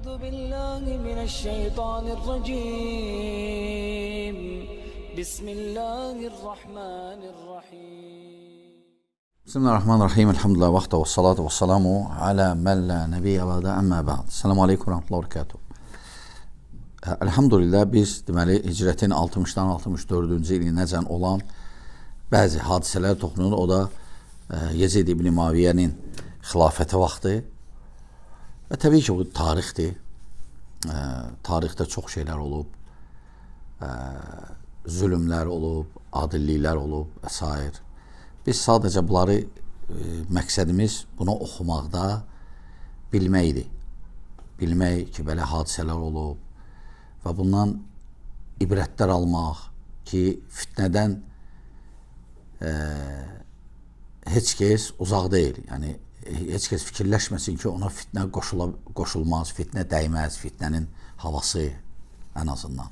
أعوذ بالله من الشيطان الرجيم بسم الله الرحمن الرحيم Bismillahirrahmanirrahim. Elhamdülillah vaqta və salatu və salamu alə mən la nəbiyyə bə'də əmmə bə'd. Selamun aleykum və rəhmətullahi və bərəkatuh. Elhamdülillah biz deməli hicrətin 60-dan 64-cü ilinəcən olan bəzi hadisələr toxunur. O da Yezid ibn Muaviyyənin xilafəti vaxtı. Və təbii ki, bu tarixdir. Tarixdə çox şeylər olub. Zülümlər olub, adilliklər olub və s. Biz sadəcə bunları, məqsədimiz bunu oxumaqda bilməkdir. Bilmək ki, belə hadisələr olub və bundan ibrətlər almaq ki, fitnədən heç kəs uzaq deyil. Yəni, heç kəs fikirləşməsin ki, ona fitnə qoşulmaz, fitnə dəyməz, fitnənin havası ən azından.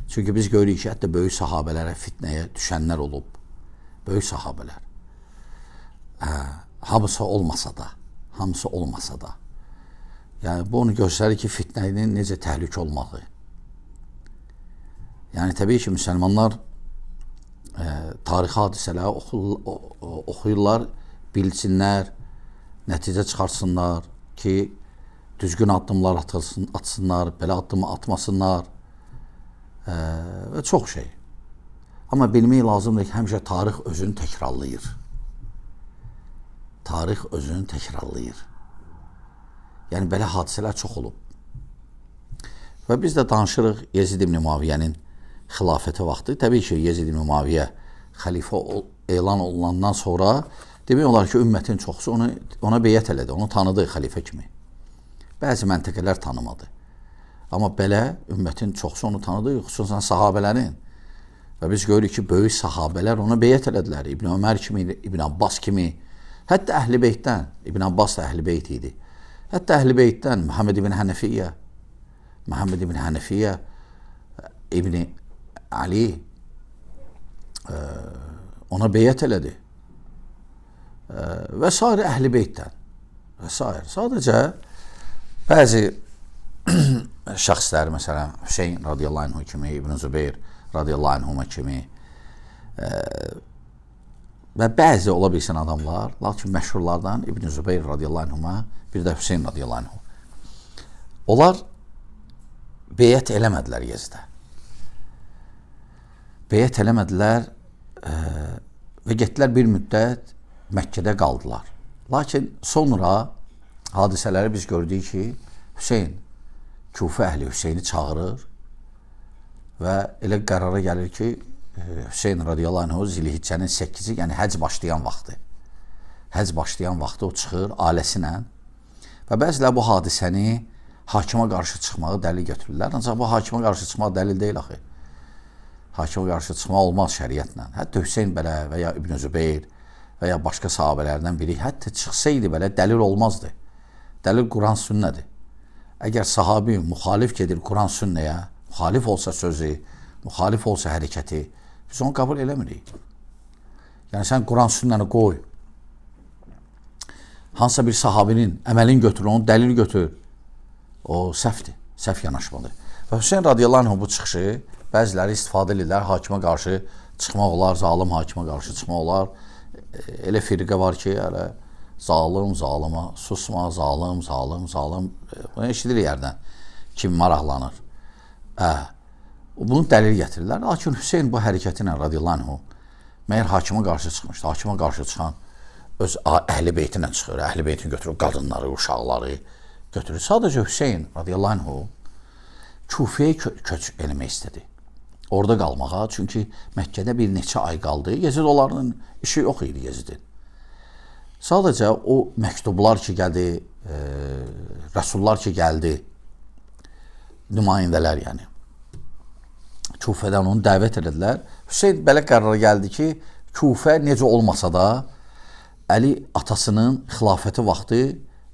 Çünki biz görürük ki, hətta böyük sahabələrə fitnəyə düşənlər olub. Böyük sahabələr. Hamısı olmasa da. Yəni, bu onu göstərir ki, fitnənin necə təhlükə olmağı. Yəni, təbii ki, müsəlmanlar tarixi hadisələri oxuyurlar, bilsinlər, nəticə çıxarsınlar ki, düzgün addımlar atsınlar, belə addımı atmasınlar və çox şey. Amma bilmək lazımdır ki, həmişə tarix özünü təkrarlayır. Tarix özünü təkrarlayır. Yəni, belə hadisələr çox olub. Və biz də danışırıq Yezid ibn Muaviyyənin xilafəti vaxtı. Təbii ki, Yezid ibn Muaviyyə xəlifə elan olunandan sonra demək olar ki, ümmətin çoxusu ona beyət elədi, onu tanıdı xəlifə kimi. Bəzi məntəqələr tanımadı. Amma belə ümmətin çoxusu onu tanıdı, xüsusən sahabələrin. Və biz görürük ki, böyük sahabələr ona beyət elədilər. İbn Ömər kimi, İbn Abbas kimi, hətta Əhl-i Beytdən, İbn Abbas da Əhl-i Beyt idi. Hətta Əhl-i Beytdən Muhammed ibn Hənəfiyyə, İbn Ali ona beyət elədi. Və s. Əhl-i Beytdən. Və s. Sadəcə bəzi şəxslər, məsələn, Hüseyin radiyallahu anhu kimi, İbn Zübeyir radiyallahu anhuma kimi və bəzi ola bilsin adamlar, lakin məşhurlardan İbn Zübeyir radiyallahu anhuma, bir də Hüseyin radiyallahu anhu. Onlar beyət eləmədilər Yezidə. Beyət eləmədilər və getdilər bir müddət Məkkədə qaldılar. Lakin sonra hadisələri biz gördük ki, Hüseyin, Kufə əhli Hüseyini çağırır və elə qərara gəlir ki, Hüseyin radiyallahu anhu Zilhiccənin 8-i, yəni həc başlayan vaxtı. Həc başlayan vaxtı o çıxır ailəsi ilə və bəzilər bu hadisəni hakimə qarşı çıxmağı dəlil götürürlər. Ancaq bu hakimə qarşı çıxmaq dəlil deyil axı. Hakimə qarşı çıxmaq olmaz şəriətlə. Hətta Hüseyin belə və ya İbn Zübeyir və ya başqa sahabələrdən biri hətta çıxsaydı belə dəlil olmazdı. Dəlil Quran sünnədir. Əgər sahabi müxalif gedir Quran sünnəyə, müxalif olsa sözü, müxalif olsa hərəkəti, biz onu qəbul eləmirik. Yəni, sən Quran sünnəni qoy, hansısa bir sahabinin əməlini götür, onu dəlil götür, o səhvdir, səhv yanaşmadır. Və Hüseyin radiyallahu anh bu çıxışı bəziləri istifadə edirlər, hakimə qarşı çıxmaq olar, zalim hakimə qarşı çıxmaq olar. Elə firqə var ki, elə zalıma, susma, zalim. Bunu eşidir yerdən, kim maraqlanır. Bunu dəlil gətirirlər. Lakin Hüseyin bu hərəkəti ilə radiyallahu anhu məyər hakimə qarşı çıxmışdı. Hakimə qarşı çıxan öz Əhl-i Beytinə çıxır. Əhl-i Beytin götürür qadınları, uşaqları götürür. Sadəcə Hüseyin radiyallahu anhu Kufəyə köç eləmək istədi. Orada qalmağa, çünki Məkkədə bir neçə ay qaldı. Yezid onların işi yox idi Yezidin. Sadəcə o məktublar ki gəldi, rəsullar ki gəldi, nümayəndələr yəni, Kufədən onu dəvət edədilər. Hüseyin belə qərara gəldi ki, Kufə necə olmasa da Əli atasının xilafəti vaxtı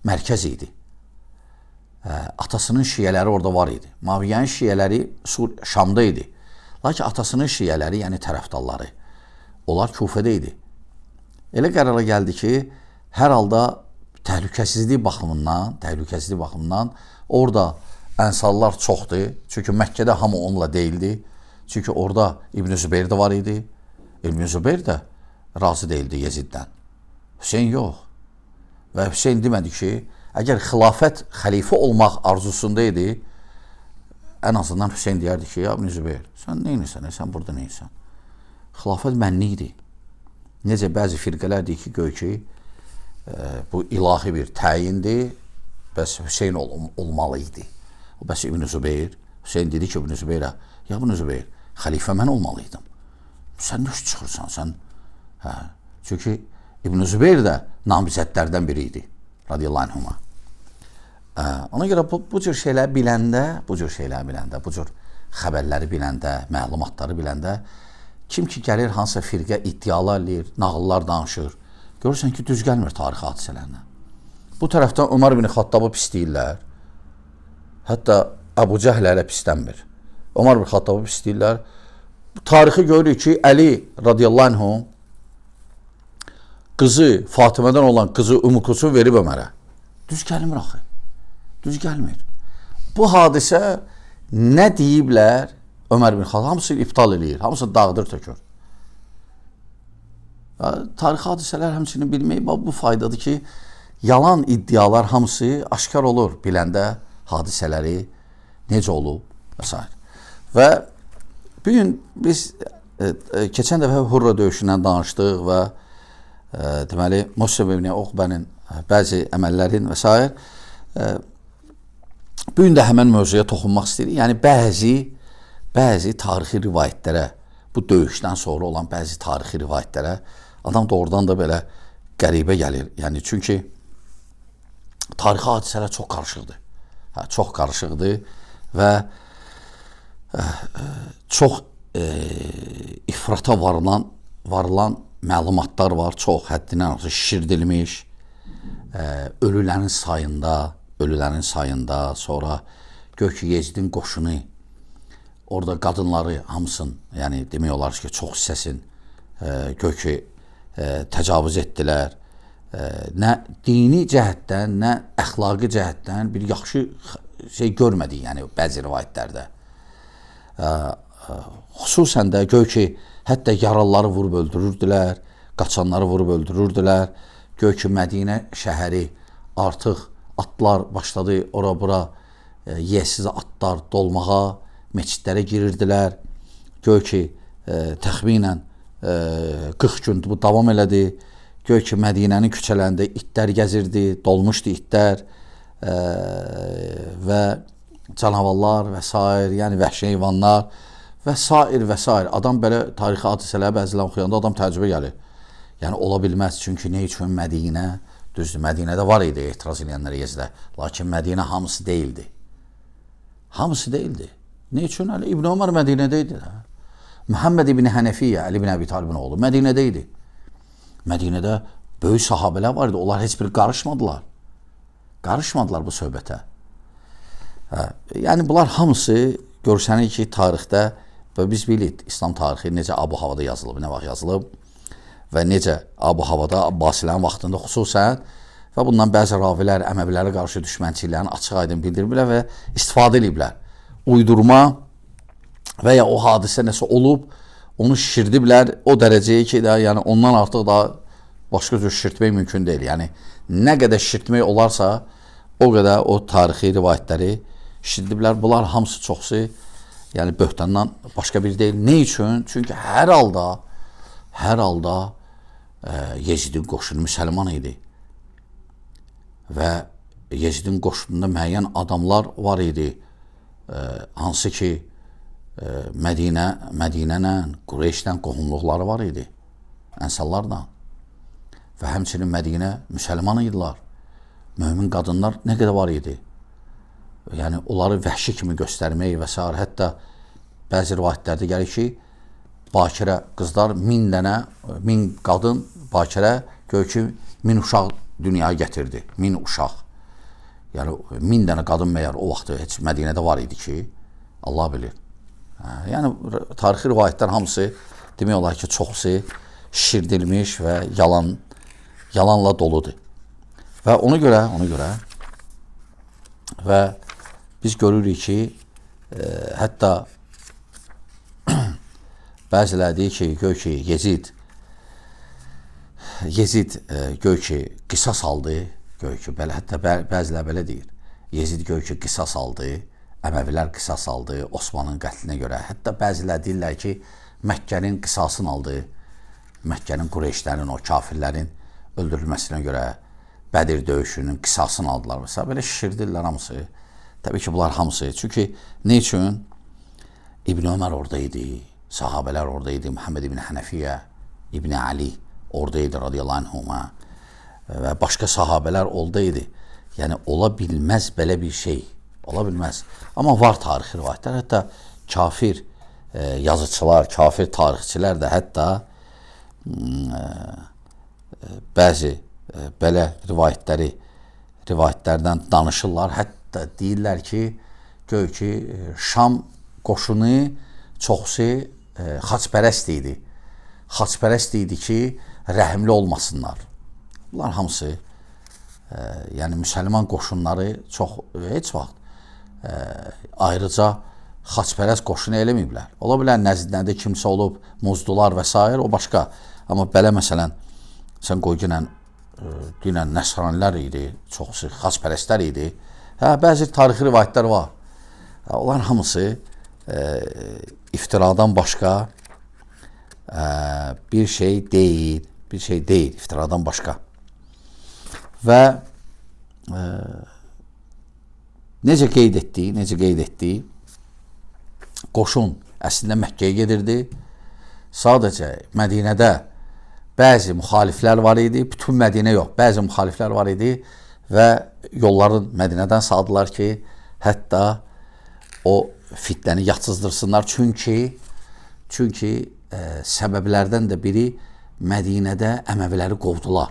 mərkəz idi. Atasının şiyələri orada var idi. Muaviyyənin şiyələri Şamda idi. Lakin atasının şiyələri, yəni tərəfdarları, onlar Kufədə idi. Elə qərara gəldi ki, hər halda təhlükəsizlik baxımından orada ənsarlar çoxdur. Çünki Məkkədə hamı onunla deyildi. Çünki orada İbn Zübeyir də var idi. İbn Zübeyir də razı deyildi Yeziddən. Hüseyn yox. Və Hüseyn demədi ki, əgər xilafət xəlifə olmaq arzusunda idi, ən azından Hüseyn deyərdi ki, ya İbn Zübeyir, sən neynirsən, sən burada neynirsən? Xilafət mənli idi. Necə bəzi firqələr deyir ki, göy ki, bu ilahi bir təyindir, bəs Hüseyn olmalı idi. Bəs İbn Zübeyir, Hüseyn dedi ki, İbn Zübeyrə, ya İbn Zübeyir, xəlifə mən olmalıydım. Sən nə çıxırsan, sən? Çünki İbn Zübeyir də namizədlərdən biri idi, radiyallahu anhuma. Ona görə bu cür şeylər biləndə, bu cür xəbərləri biləndə, məlumatları biləndə, kim ki gəlir hansısa firqə iddialar eləyir, nağıllar danışır, görürsən ki, düz gəlmir tarixi hadisələrinə. Bu tərəfdən Ömər ibn Xattabı pisləyirlər, hətta Əbu Cəhl hələ pislənmir. Ömər ibn Xattabı pisləyirlər. Tarixi görürük ki, Əli radiyallahu anhu qızı, Fatimədən olan qızı Ümmü Kulsum verib Ömərə. Düz gəlmir axı. Düz gəlmir. Bu hadisə nə deyiblər Ömər ibn Xattab? Hamısını iptal eləyir, hamısını dağıdır, tökür. Tarixi hadisələr həmçinin bilmək bu faydadır ki, yalan iddialar hamısı aşkar olur biləndə hadisələri necə olub və s. Və bugün biz keçən dəfə Hurra döyüşündən danışdıq və deməli Musab ibn Uqbənin bəzi əməllərin və s. Bugün də həmən mövzuya toxunmaq istəyirik. Yəni bəzi tarixi rivayətlərə, bu döyüşdən sonra olan bəzi tarixi rivayətlərə adam doğrudan da belə qəribə gəlir. Yəni çünki tarixi hadisələr çox qarışıqdır. Çox qarışıqdır və çox ifrata varılan məlumatlar var. Çox həddindən artıq şişirdilmiş, ölülərin sayında, sonra gör ki, Yezidin qoşunu, orada qadınları hamısın, yəni demək olar ki, çox hissəsin gör ki, təcavüz etdilər. Nə dini cəhətdən, nə əxlaqi cəhətdən bir yaxşı şey görmədik, yəni bəzi rivayətlərdə. Xüsusən də gör ki, hətta yaralıları vurub öldürürdülər, qaçanları vurub öldürürdülər. Gör ki, Mədinə şəhəri artıq atlar başladı ora-bura, yiyəsiz atlar dolmağa, meçidlərə girirdilər. Gör ki, təxminən 40 gün bu davam elədi. Gör ki, Mədinənin küçələrində itlər gəzirdi, dolmuşdu itlər və canavarlar və s. yəni vəhşi heyvanlar və s. Adam belə tarixi hadisələri bəzilən oxuyanda adam təəccübə gəlir. Yəni, ola bilməz, çünki nə üçün Mədinə, düzdür, Mədinədə var idi etiraz edənlər Yezidə, lakin Mədinə hamısı deyildi. Hamısı deyildi. Nə üçün? İbn Ömər Mədinədə idi. Muhammed ibn Hənəfiyyə, Əli ibn Əbi Talibin oğlu, Mədinədə idi. Mədinədə böyük sahabələr var idi, onlar heç bir qarışmadılar. Qarışmadılar bu söhbətə. Yəni, bunlar hamısı görsənir ki, tarixdə, və biz bilirik, İslam tarixi necə Abu-Havada yazılıb, nə vaxt yazılıb və necə Abu-Havada Abbasilərin vaxtında xüsusən və bundan bəzi ravilər Əməvilərə qarşı düşmənçiliklərini açıq aydın bildiriblər və istifadə ediblər. Uydurma və ya o hadisə nəsə olub, onu şişirdiblər o dərəcəyə ki, yəni ondan artıq da başqa cür şişirtmək mümkün deyil. Yəni, nə qədər şişirtmək olarsa, o qədər o tarixi rivayətləri şişirdiblər. Bunlar hamısı çoxsu, yəni böhtandan başqa bir deyil. Ne üçün? Çünki hər halda Yezidin qoşunu müsəlman idi. Və Yezidin qoşununda müəyyən adamlar var idi, hansı ki, Mədinələ, Qureyşdən qohumluqları var idi, ənsarlarla. Və həmçinin Mədinə müsəlman idilər. Mömin qadınlar nə qədər var idi? Yəni, onları vəhşi kimi göstərmək və s. Hətta bəzi rivayətlərdə gəlir ki, bakirə qızlar 1000 qadın bakirə gör ki, 1000 uşaq dünyaya gətirdi. 1000 uşaq. Yəni, 1000 dənə qadın məyər o vaxtı heç Mədinədə var idi ki, Allah bilir. Yəni, tarixi rivayətlər hamısı demək olar ki, çoxsu şişirdilmiş və yalanla doludur. Və ona görə və biz görürük ki, hətta bəziləri deyir ki, gör ki, Yezid gör ki, qisas aldı, gör ki, belə, hətta bəziləri belə deyir. Yezid gör ki, qisas aldı, Əməvilər qisas aldı Osmanın qətlinə görə. Hətta bəziləri deyirlər ki, Məkkənin qisasını aldı, Məkkənin Qureyşlərin, o kafirlərin öldürülməsinə görə Bədir döyüşünün qisasını aldılar. Mesela belə şişirdirlər hamısı. Təbii ki, bunlar hamısı. Çünki ne üçün? İbn Ömər oradaydı, sahabələr oradaydı, Muhammed ibn Hənəfiyyə, İbn Ali oradaydı radiyallahu anhuma və başqa sahabələr oradaydı. Yəni, ola bilməz belə bir şey, ola bilməz. Amma var tarixi rivayətlər, hətta kafir yazıçılar, kafir tarixçilər də hətta bəzi belə rivayətlərdən danışırlar. Hətta deyirlər ki, gör ki, Şam qoşunu çoxsu xaçpərəst idi. Xaçpərəst idi ki, rəhimli olmasınlar. Bunlar hamısı, yəni müsəlman qoşunları çox heç vaxt ayrıca xaçpərəst qoşunu eləməyiblər. Ola bilər nəzdində kimsə olub, muzdular və s. o başqa. Amma belə məsələn, sən qoy dinən nəsranilər idi, çoxsu xaçpərəstlər idi. Bəzi tarixi rivayətlər var. Onlar hamısı iftiradan başqa bir şey deyil, iftiradan başqa. Və necə qeyd etdi, qoşun əslində Məkkəyə gedirdi. Sadəcə Mədinədə bəzi müxaliflər var idi, bütün Mədinə yox, bəzi müxaliflər var idi və yolları Mədinədən saldılar ki, hətta o fitnəni yatsızdırsınlar. Çünki səbəblərdən də biri Mədinədə Əməviləri qovdular.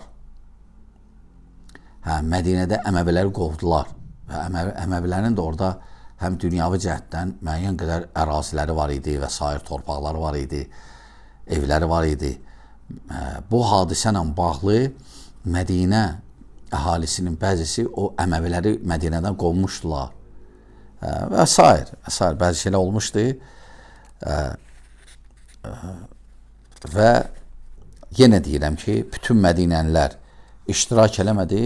Mədinədə Əməviləri qovdular və Əməvilərin də orada həm dünyavi cəhətdən müəyyən qədər əraziləri var idi və sair torpaqları var idi, evləri var idi. Bu hadisə ilə bağlı Mədinə əhalisinin bəzisi o Əməviləri Mədinədən qovmuşdular və sair, bəzi şeylər olmuşdu və yenə deyirəm ki, bütün Mədinəlilər iştirak eləmədi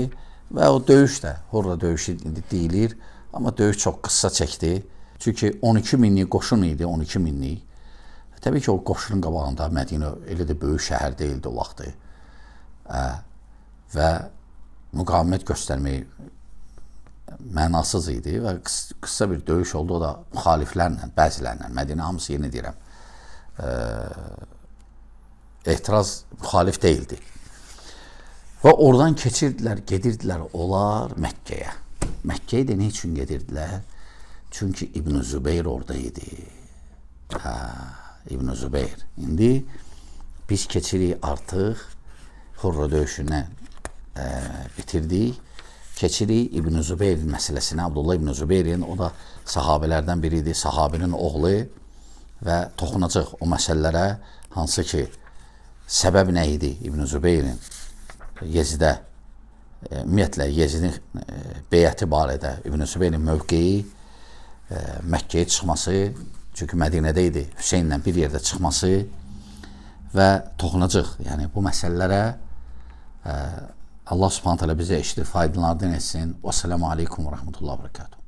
və o döyüş də, Hurra döyüşü deyilir, amma döyüş çox qısa çəkdi. Çünki 12 minlik qoşun idi, 12 minlik. Təbii ki, o qoşunun qabağında Mədinə elə də böyük şəhər deyildi o vaxtı və müqavimət göstərmək mənasız idi və qısa bir döyüş oldu, o da müxaliflərlə, bəzilərlə. Mədinə hamısı, yenə deyirəm, etiraz müxalif deyildi. Və oradan keçirdilər, gedirdilər onlar Məkkəyə. Məkkəyə də ne üçün gedirdilər? Çünki İbn Zübeyir oradaydı. İbn Zübeyir. İndi biz keçirik artıq Hurra döyüşünə bitirdik. Keçirik İbn Zübeyrin məsələsinə. Abdullah İbn Zübeyrin, o da sahabələrdən biridir, sahabinin oğlu və toxunacaq o məsələlərə, hansı ki, səbəb nə idi İbn Zübeyrin Yezidə, ümumiyyətlə Yezidin beyəti barədə, İbn Zübeyrin mövqeyi, Məkkəyə çıxması, çünki Mədinədə idi, Hüseynlə bir yerdə çıxması və toxunacaq. Yəni bu məsələlərə Allah Subhanahu taala bizə eşidib faydalardan etsin. Vəssalamu aleykum və rəhmətullahi və bərəkatuhu.